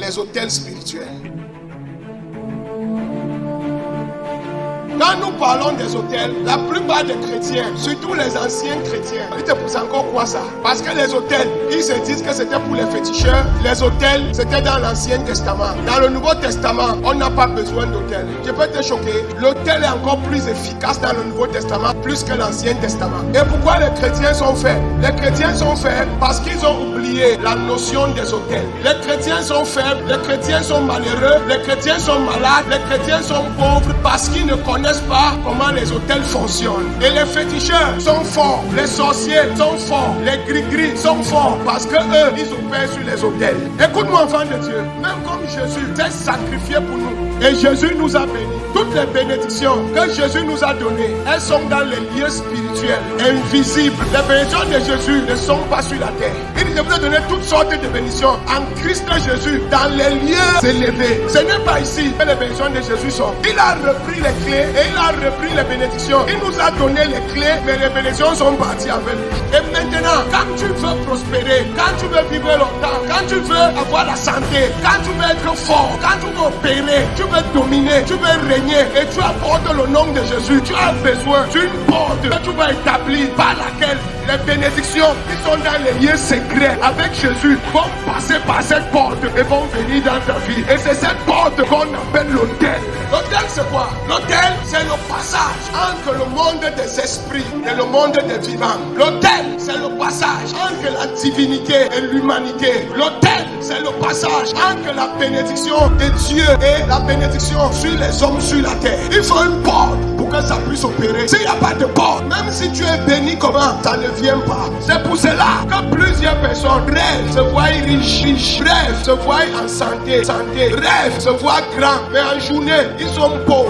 les autels spirituels. Quand nous parlons des autels, la plupart des chrétiens, surtout les anciens chrétiens, ils te poussent encore quoi ça? Parce que les autels, ils se disent que c'était pour les féticheurs. Les autels, c'était dans l'Ancien Testament. Dans le Nouveau Testament, on n'a pas besoin d'autel. Je peux te choquer. L'autel est encore plus efficace dans le Nouveau Testament, plus que l'Ancien Testament. Et pourquoi les chrétiens sont faits? Les chrétiens sont faits parce qu'ils ont oublié la notion des autels. Les chrétiens sont faibles, les chrétiens sont malheureux, les chrétiens sont malades, les chrétiens sont pauvres parce qu'ils ne connaissent pas comment les autels fonctionnent. Et les féticheurs sont forts, les sorciers sont forts, les gris-gris sont forts parce que eux, ils opèrent sur les autels. Écoute-moi, enfant de Dieu, même comme Jésus s'est sacrifié pour nous et Jésus nous a bénis. Toutes les bénédictions que Jésus nous a données, elles sont dans les lieux spirituels, invisibles. Les bénédictions de Jésus ne sont pas sur la terre. Il nous a donné toutes sortes de bénédictions en Christ Jésus, dans les lieux élevés. Ce n'est pas ici que les bénédictions de Jésus sont. Il a repris les clés et il a repris les bénédictions. Il nous a donné les clés, mais les bénédictions sont parties avec lui. Et maintenant, quand tu veux prospérer, quand tu veux vivre longtemps, quand tu veux avoir la santé, quand tu veux être fort, quand tu veux opérer, tu veux dominer, tu veux régner et tu apportes le nom de Jésus, tu as besoin d'une porte que tu vas établir par laquelle les bénédictions qui sont dans les lieux secrets avec Jésus vont passer par cette porte et vont venir dans ta vie. Et c'est cette porte qu'on appelle l'autel. L'autel c'est quoi? L'autel c'est le passage entre le monde des esprits et le monde des vivants. L'autel c'est le passage entre la divinité et l'humanité. L'autel c'est le passage entre la bénédiction de Dieu et la bénédiction sur les hommes sur la terre. Il faut une porte pour que ça puisse opérer. S'il n'y a pas de porte, même si tu es béni comment, ça ne vient pas. C'est pour cela que plusieurs personnes rêvent, se voient riches, rêvent, se voient en santé, rêvent, se voient grands, mais en journée, ils sont pauvres,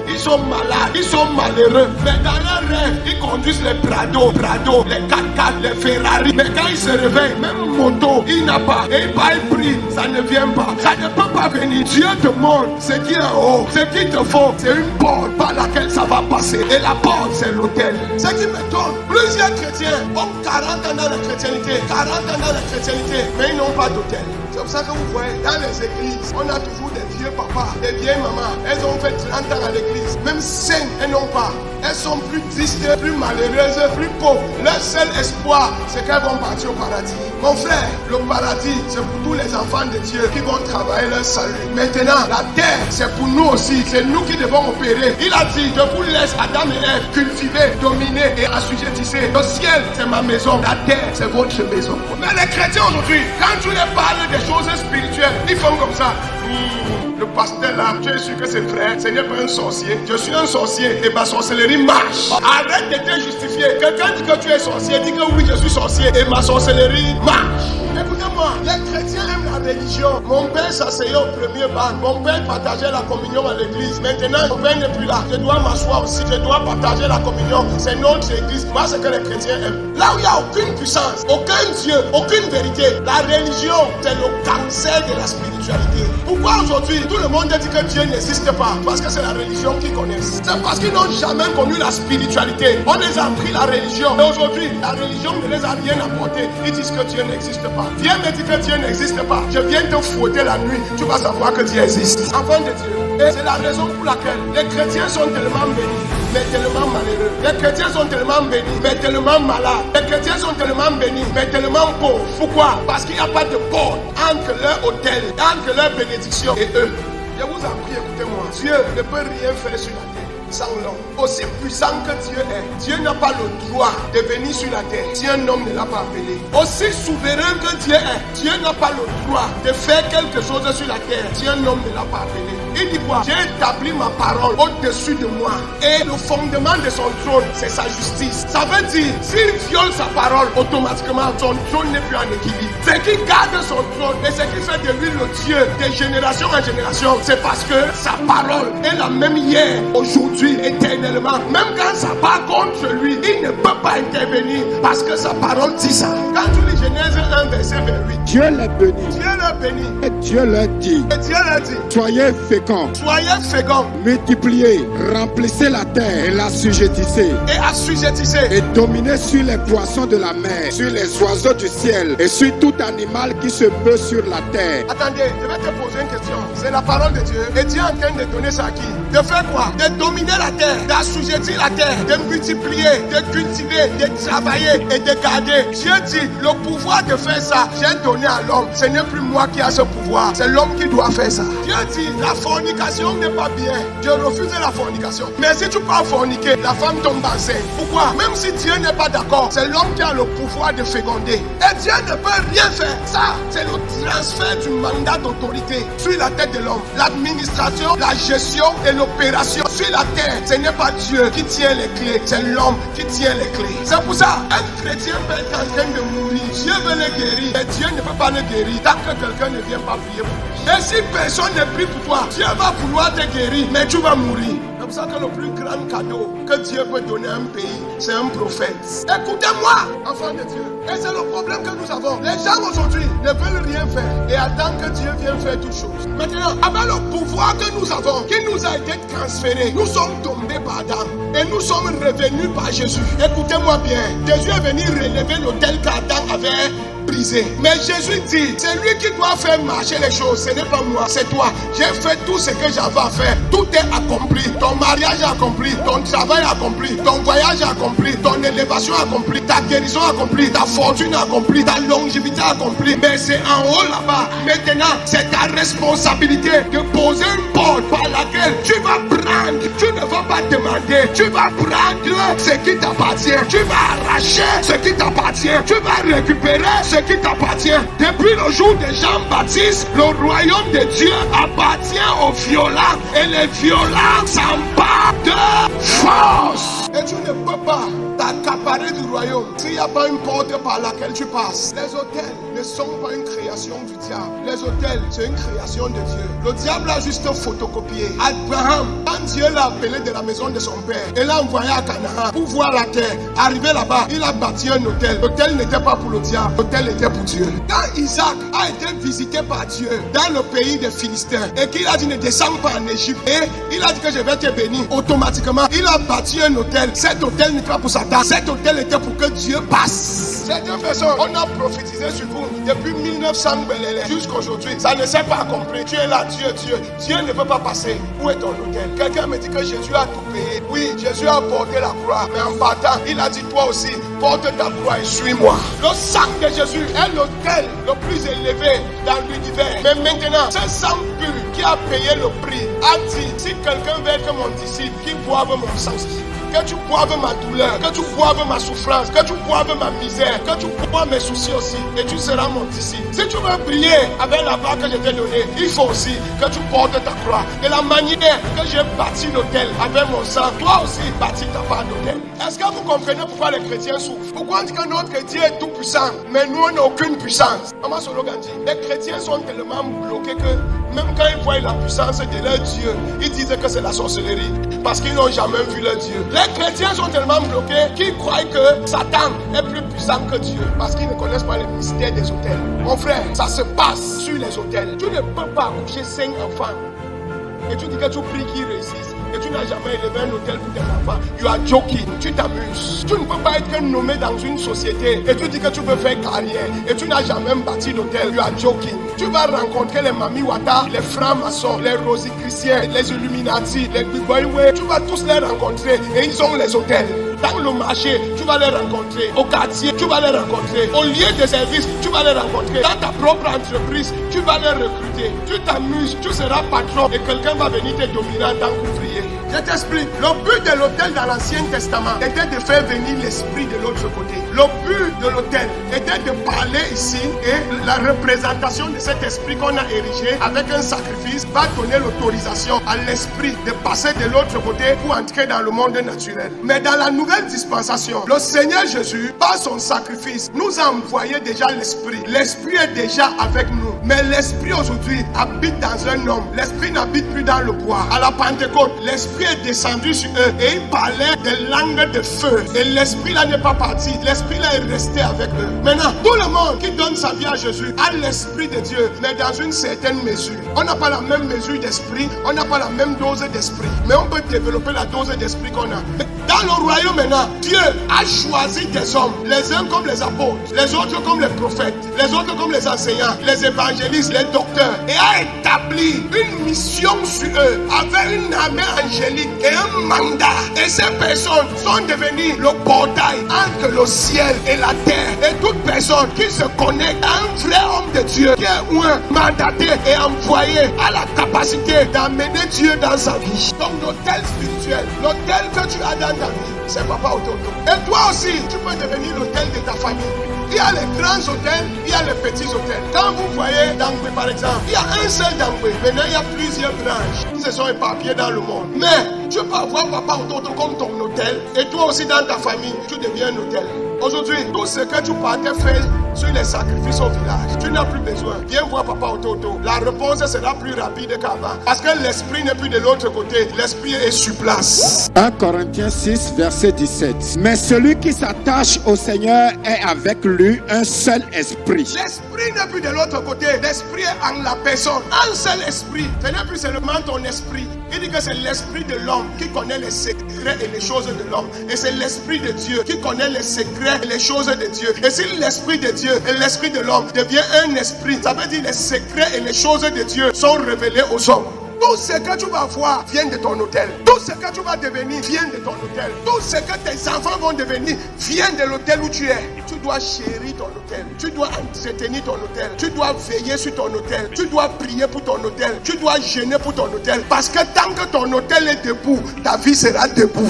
ils sont malades, ils sont malheureux. Mais dans leurs rêves, ils conduisent les Prado, les 4x4, les Ferrari. Mais quand ils se réveillent, même moto, il n'a pas. Et il prie, ça ne vient pas. Ça ne peut pas venir. Dieu te montre ce qui est en haut. Ce qu'il te faut, c'est une porte par laquelle ça va passer. Et la porte, c'est l'autel. Ce qui m'étonne, plusieurs chrétiens ont 40 ans dans la chrétienté, 40 ans dans la chrétienté, mais ils n'ont pas d'autel. C'est pour ça que vous voyez, dans les églises, on a toujours des vieux papas, des vieilles mamans. Elles ont fait 30 ans à l'église. Même saines, elles n'ont pas. Elles sont plus tristes, plus malheureuses, plus pauvres. Leur seul espoir, c'est qu'elles vont partir au paradis. Mon frère, le paradis, c'est pour tous les enfants de Dieu qui vont travailler leur salut. Maintenant, la terre, c'est pour nous aussi. C'est nous qui devons opérer. Il a dit, je vous laisse Adam et Ève cultiver, dominer et assujettisser. Le ciel, c'est ma maison. La terre, c'est votre maison. Mais les chrétiens aujourd'hui, quand tu les parles des choses spirituelles, ils font comme ça. Le pasteur là, tu es sûr que c'est vrai, ce n'est pas un sorcier. Je suis un sorcier et ma sorcellerie marche. Arrête de te justifier. Quelqu'un dit que tu es sorcier, dit que oui, je suis sorcier et ma sorcellerie marche. Écoutez-moi, les chrétiens aiment la religion. Mon père s'asseyait au premier banc. Mon père partageait la communion à l'église. Maintenant, mon père n'est plus là. Je dois m'asseoir aussi. Je dois partager la communion. C'est notre église. Moi, c'est ce que les chrétiens aiment. Là où il n'y a aucune puissance, aucun Dieu, aucune vérité, la religion, c'est le cancer de la spiritualité. Pourquoi aujourd'hui, tout le monde dit que Dieu n'existe pas? Parce que c'est la religion qu'ils connaissent. C'est parce qu'ils n'ont jamais connu la spiritualité. On les a appris la religion. Et aujourd'hui, la religion ne les a rien apporté. Ils disent que Dieu n'existe pas. Viens me dire que Dieu n'existe pas. Je viens te fouetter la nuit. Tu vas savoir que Dieu existe. Enfant de Dieu. Et c'est la raison pour laquelle les chrétiens sont tellement bénis, mais tellement malheureux. Les chrétiens sont tellement bénis, mais tellement malades. Les chrétiens sont tellement bénis, mais tellement pauvres. Pourquoi? Parce qu'il n'y a pas de porte entre leur autel, entre leur bénédiction et eux. Je vous en prie, écoutez-moi. Dieu ne peut rien faire sur la terre sans l'homme. Aussi puissant que Dieu est, Dieu n'a pas le droit de venir sur la terre si un homme ne l'a pas appelé. Aussi souverain que Dieu est, Dieu n'a pas le droit de faire quelque chose sur la terre si un homme ne l'a pas appelé. Il dit quoi? J'ai établi ma parole au-dessus de moi. Et le fondement de son trône, c'est sa justice. Ça veut dire, s'il viole sa parole, automatiquement, son trône n'est plus en équilibre. Ce qui garde son trône et ce qui fait de lui le Dieu de génération en génération, c'est parce que sa parole est la même hier, aujourd'hui aujourd'hui, éternellement. Même quand ça part contre lui, il ne peut pas intervenir parce que sa parole dit ça. Quand tu lis Genèse 1, verset 28, Dieu les bénit. Dieu leur bénit. Et Dieu leur dit, Et Dieu leur dit, soyez féconds, soyez féconds multipliez, remplissez la terre et l'assujettissez, et assujettissez. et dominez sur les poissons de la mer, sur les oiseaux du ciel et sur tout animal qui se meut sur la terre. Attendez, je vais te poser une question. C'est la parole de Dieu. Et Dieu est en train de donner ça à qui? De faire quoi? De dominer la terre, d'assujettir la terre, de multiplier, de cultiver, de travailler et de garder. Dieu dit, le pouvoir de faire ça, j'ai donné à l'homme. Ce n'est plus moi qui ai ce pouvoir, c'est l'homme qui doit faire ça. Dieu dit, la fornication n'est pas bien. Dieu refuse la fornication. Mais si tu peux forniquer, la femme tombe enceinte. Pourquoi? Même si Dieu n'est pas d'accord, c'est l'homme qui a le pouvoir de féconder. Et Dieu ne peut rien faire. Ça, c'est le transfert du mandat d'autorité sur la tête de l'homme. L'administration, la gestion et l'opération sur la terre, ce n'est pas Dieu qui tient les clés, c'est l'homme qui tient les clés. C'est pour ça, un chrétien peut être en train de mourir. Dieu veut le guérir, mais Dieu ne peut pas le guérir tant que quelqu'un ne vient pas prier pour lui. Et si personne ne prie pour toi, Dieu va vouloir te guérir, mais tu vas mourir. C'est pour ça que le plus grand cadeau que Dieu peut donner à un pays, c'est un prophète. Écoutez-moi, enfants de Dieu. Et c'est le problème que nous avons. Les gens aujourd'hui ne veulent rien faire et attendent que Dieu vienne faire toutes choses. Maintenant, avec le pouvoir que nous avons, qui nous a été transféré, nous sommes tombés par Adam et nous sommes revenus par Jésus. Écoutez-moi bien. Jésus est venu relever l'autel qu'Adam avait brisé. Mais Jésus dit, c'est lui qui doit faire marcher les choses. Ce n'est pas moi, c'est toi. J'ai fait tout ce que j'avais à faire. Tout est accompli. Ton mariage est accompli. Ton travail est accompli. Ton voyage est accompli. Ton élévation est accomplie. Ta guérison est accomplie. Ta fortune est accomplie. Ta longévité est accomplie. Mais c'est en haut là-bas. Maintenant, c'est ta responsabilité de poser une porte par laquelle tu vas prendre. Tu ne vas pas demander. Tu vas prendre ce qui t'appartient. Tu vas arracher ce qui t'appartient. Tu vas récupérer ce qui t'appartient. Depuis le jour de Jean-Baptiste, le royaume de Dieu appartient aux violents et les violents s'emparent de force. Et tu ne peux pas t'accaparer du royaume s'il n'y a pas une porte par laquelle tu passes. Les hôtels ne sont pas une création du diable. Les hôtels, c'est une création de Dieu. Le diable a juste photocopié. Abraham, quand Dieu l'a appelé de la maison de son père et l'a envoyé à Canaan pour voir la terre, arrivé là-bas, il a bâti un hôtel. L'hôtel n'était pas pour le diable, l'hôtel était pour Dieu. Quand Isaac a été visité par Dieu dans le pays des Philistins et qu'il a dit ne descends pas en Égypte et il a dit que je vais te bénir, automatiquement, il a bâti un hôtel. Cet hôtel n'était pas pour Satan, cet hôtel était pour que Dieu passe. Certaines personnes, on a prophétisé sur vous depuis 1900 jusqu'à aujourd'hui. Ça ne s'est pas accompli. Tu es là, Dieu ne peut pas passer. Où est ton hôtel? Quelqu'un me dit que Jésus a tout payé. Oui, Jésus a porté la croix, mais en partant, il a dit toi aussi, porte ta croix et suis-moi. Le sang de Jésus est l'hôtel le plus élevé dans l'univers. Mais maintenant, ce sang pur qui a payé le prix a dit, si quelqu'un veut être mon disciple, qu'il boive mon sang. Que tu boives ma douleur, que tu boives ma souffrance, que tu boives ma misère, que tu boives mes soucis aussi, et tu seras mon disciple. Si tu veux briller avec la barre que je t'ai donnée, il faut aussi que tu portes ta croix. De la manière que j'ai bâti l'autel avec mon sang, toi aussi bâtis ta part d'autel. Est-ce que vous comprenez pourquoi les chrétiens souffrent? Pourquoi on dit que notre Dieu est tout puissant, mais nous on n'a aucune puissance? Maman Solo Gandhi, les chrétiens sont tellement bloqués que même quand ils voient la puissance de leur Dieu, ils disent que c'est la sorcellerie, parce qu'ils n'ont jamais vu leur Dieu. Les chrétiens sont tellement bloqués qu'ils croient que Satan est plus puissant que Dieu, parce qu'ils ne connaissent pas le mystère des hôtels. Mon frère, ça se passe sur les hôtels. Tu ne peux pas accoucher 5 enfants et tu dis que tu pries qu'ils réussissent. Et tu n'as jamais élevé un hôtel pour tes enfants. You are joking. Tu t'amuses. Tu ne peux pas être nommé dans une société et tu dis que tu veux faire carrière et tu n'as jamais bâti d'hôtel. You are joking. Tu vas rencontrer les Mami Wata, les francs-maçons, les Rosicruciens, les Illuminati, les Biboiwe. Tu vas tous les rencontrer et ils ont les hôtels. Dans le marché, tu vas les rencontrer. Au quartier, tu vas les rencontrer. Au lieu de service, tu vas les rencontrer. Dans ta propre entreprise, tu vas les recruter. Tu t'amuses, tu seras patron et quelqu'un va venir te dominer en tant qu'ouvrier. Je t'explique. Le but de l'autel dans l'Ancien Testament était de faire venir l'esprit de l'autre côté. Le but de l'autel était de parler ici et la représentation de cet esprit qu'on a érigé avec un sacrifice va donner l'autorisation à l'esprit de passer de l'autre côté pour entrer dans le monde naturel. Mais dans la nouvelle dispensation, le Seigneur Jésus, par son sacrifice, nous a envoyé déjà l'esprit. L'esprit est déjà avec nous. Mais l'esprit aujourd'hui habite dans un homme. L'esprit n'habite plus dans le bois. À la Pentecôte, l'esprit est descendu sur eux et il parlait des langues de feu. Et l'esprit là n'est pas parti. L'esprit là est resté avec eux. Maintenant, tout le monde qui donne sa vie à Jésus a l'esprit de Dieu, mais dans une certaine mesure. On n'a pas la même mesure d'esprit, on n'a pas la même dose d'esprit, mais on peut développer la dose d'esprit qu'on a. Dans le royaume maintenant, Dieu a choisi des hommes, les uns comme les apôtres, les autres comme les prophètes, les autres comme les enseignants, les évangélistes, les docteurs, et a établi une mission sur eux avec une armée angélique et un mandat. Et ces personnes sont devenues le portail entre le ciel et la terre. Et toute personne qui se connecte à un vrai homme de Dieu, qui est mandaté et envoyé, a la capacité d'amener Dieu dans sa vie. Donc l'autel spirituel, l'autel que tu as dans ta vie, c'est Papa Ototo. Et toi aussi, tu peux devenir l'autel de ta famille. Il y a les grands hôtels, il y a les petits hôtels. Quand vous voyez Dangwe par exemple, il y a un seul Dangwe. Maintenant, il y a plusieurs branches qui se sont éparpillées dans le monde. Mais tu peux avoir Papa Ototo comme ton hôtel. Et toi aussi dans ta famille, tu deviens un hôtel. Aujourd'hui, tout ce que tu partais faire sur les sacrifices au village, tu n'as plus besoin. Viens voir Papa Ototo. La réponse sera plus rapide qu'avant. Parce que l'esprit n'est plus de l'autre côté. L'esprit est sur place. 1 Corinthiens 6, verset 17. Mais celui qui s'attache au Seigneur est avec lui un seul esprit. L'esprit n'est plus de l'autre côté. L'esprit est en la personne. Un seul esprit. Ce n'est plus seulement ton esprit. Il dit que c'est l'esprit de l'homme qui connaît les secrets et les choses de l'homme. Et c'est l'esprit de Dieu qui connaît les secrets et les choses de Dieu. Et si l'esprit de Dieu et l'esprit de l'homme devient un esprit, ça veut dire les secrets et les choses de Dieu sont révélés aux hommes. Tout ce que tu vas voir vient de ton hôtel. Tout ce que tu vas devenir vient de ton hôtel. Tout ce que tes enfants vont devenir vient de l'hôtel où tu es. Tu dois chérir ton hôtel. Tu dois entretenir ton hôtel. Tu dois veiller sur ton hôtel. Tu dois prier pour ton hôtel. Tu dois jeûner pour ton hôtel. Parce que tant que ton hôtel est debout, ta vie sera debout.